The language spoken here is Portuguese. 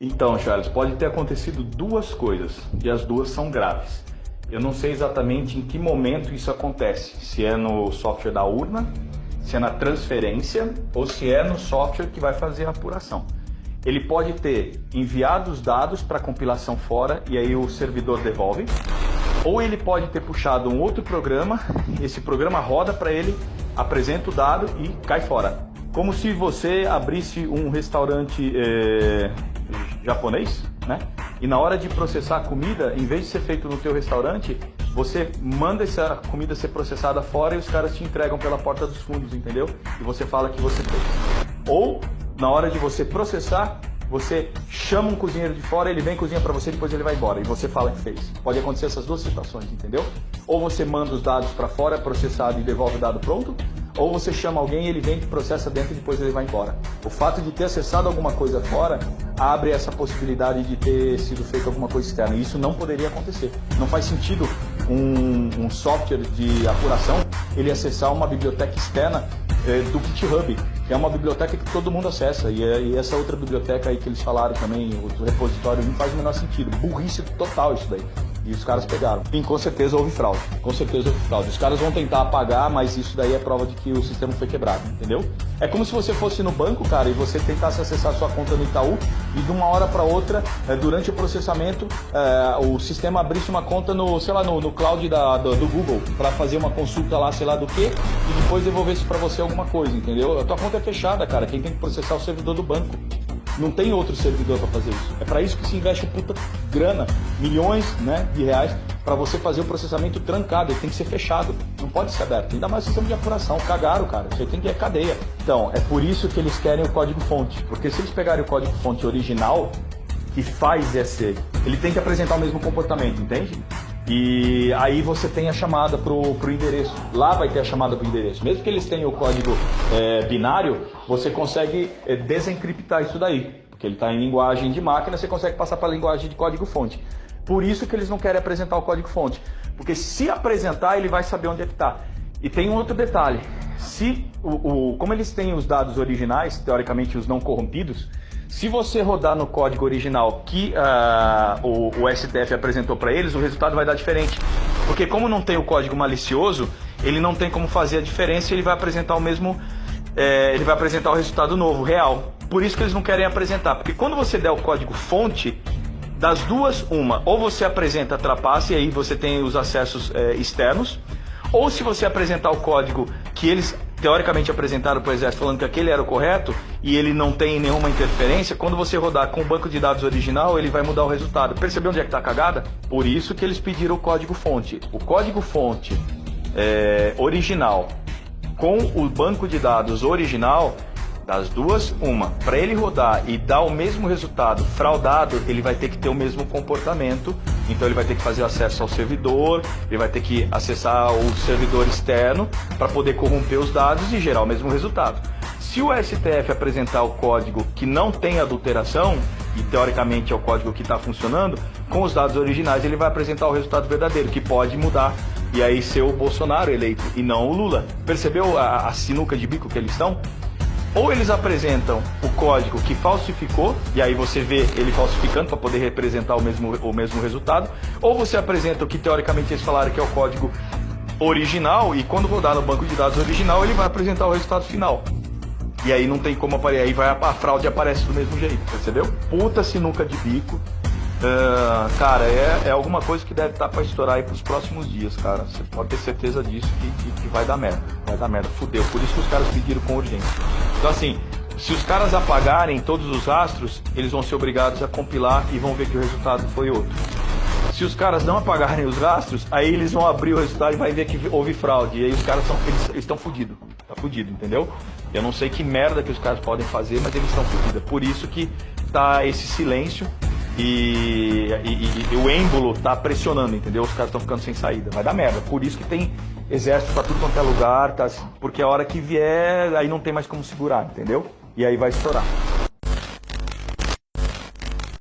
Então, Charles, pode ter acontecido duas coisas e as duas são graves. Eu não sei exatamente em que momento isso acontece, se é no software da urna, se é na transferência ou se é no software que vai fazer a apuração. Ele pode ter enviado os dados para compilação fora e aí o servidor devolve, ou ele pode ter puxado um outro programa, esse programa roda para ele, apresenta o dado e cai fora. Como se você abrisse um restaurante japonês, né? E na hora de processar a comida, em vez de ser feito no teu restaurante, você manda essa comida ser processada fora e os caras te entregam pela porta dos fundos, entendeu? E você fala que você fez. Ou, na hora de você processar, você chama um cozinheiro de fora, ele vem cozinha para você, depois ele vai embora e você fala que fez. Pode acontecer essas duas situações, entendeu? Ou você manda os dados para fora, processado e devolve o dado pronto, ou você chama alguém, ele vem, processa dentro e depois ele vai embora. O fato de ter acessado alguma coisa fora abre essa possibilidade de ter sido feito alguma coisa externa. E isso não poderia acontecer. Não faz sentido um software de apuração ele acessar uma biblioteca externa do GitHub, que é uma biblioteca que todo mundo acessa. E essa outra biblioteca aí que eles falaram também, o repositório, não faz o menor sentido. Burrice total isso daí. E os caras pegaram. E com certeza houve fraude. Com certeza houve fraude. Os caras vão tentar apagar, mas isso daí é prova de que o sistema foi quebrado, entendeu? É como se você fosse no banco, cara, e você tentasse acessar sua conta no Itaú e de uma hora para outra, durante o processamento, o sistema abrisse uma conta no, sei lá, no cloud do Google para fazer uma consulta lá, sei lá do que, e depois devolvesse para você alguma coisa, entendeu? A tua conta é fechada, cara. Quem tem que processar é o servidor do banco. Não tem outro servidor para fazer isso. É para isso que se investe puta grana, milhões, né, de reais, para você fazer o processamento trancado. Ele tem que ser fechado, não pode ser aberto. Ainda mais sistema de apuração. Cagaram, cara. Isso aí tem que ir cadeia. Então, é por isso que eles querem o código-fonte. Porque se eles pegarem o código-fonte original, que faz esse, ele tem que apresentar o mesmo comportamento, entende? E aí você tem a chamada pro endereço. Lá vai ter a chamada pro endereço. Mesmo que eles tenham o código binário, você consegue desencriptar isso daí. Porque ele está em linguagem de máquina, você consegue passar para a linguagem de código-fonte. Por isso que eles não querem apresentar o código-fonte. Porque se apresentar, ele vai saber onde é que está. E tem um outro detalhe. Se como eles têm os dados originais, teoricamente os não corrompidos, se você rodar no código original que o STF apresentou para eles, o resultado vai dar diferente. Porque como não tem o código malicioso, ele não tem como fazer a diferença e ele vai apresentar o mesmo, ele vai apresentar o resultado novo, real. Por isso que eles não querem apresentar. Porque quando você der o código fonte, das duas, uma, ou você apresenta a trapaça e aí você tem os acessos externos, ou se você apresentar o código que eles teoricamente apresentaram para o Exército falando que aquele era o correto e ele não tem nenhuma interferência, quando você rodar com o banco de dados original, ele vai mudar o resultado. Percebeu onde é que está a cagada? Por isso que eles pediram o código-fonte. O código-fonte original com o banco de dados original, das duas, uma. Para ele rodar e dar o mesmo resultado fraudado, ele vai ter que ter o mesmo comportamento. Então ele vai ter que fazer acesso ao servidor, ele vai ter que acessar o servidor externo para poder corromper os dados e gerar o mesmo resultado. Se o STF apresentar o código que não tem adulteração, e teoricamente é o código que está funcionando, com os dados originais ele vai apresentar o resultado verdadeiro, que pode mudar e aí ser o Bolsonaro eleito e não o Lula. Percebeu a sinuca de bico que eles estão? Ou eles apresentam o código que falsificou, e aí você vê ele falsificando para poder representar o mesmo resultado, ou você apresenta o que teoricamente eles falaram que é o código original, e quando rodar no banco de dados original, ele vai apresentar o resultado final. E aí não tem como aparecer, aí a fraude aparece do mesmo jeito, percebeu? Puta sinuca de bico. Cara, é alguma coisa que deve estar para estourar aí pros próximos dias, cara. Você pode ter certeza disso que vai dar merda. Vai dar merda, fudeu. Por isso que os caras pediram com urgência. Então assim, se os caras apagarem todos os rastros, eles vão ser obrigados a compilar e vão ver que o resultado foi outro. Se os caras não apagarem os rastros, aí eles vão abrir o resultado e vai ver que houve fraude. E aí os caras estão fudidos. Tá fudido, entendeu? Eu não sei que merda que os caras podem fazer, mas eles estão fudidos. Por isso que tá esse silêncio. E o êmbolo tá pressionando, entendeu? Os caras estão ficando sem saída. Vai dar merda. Por isso que tem exército pra tudo quanto é lugar, tá? Porque a hora que vier, aí não tem mais como segurar, entendeu? E aí vai estourar.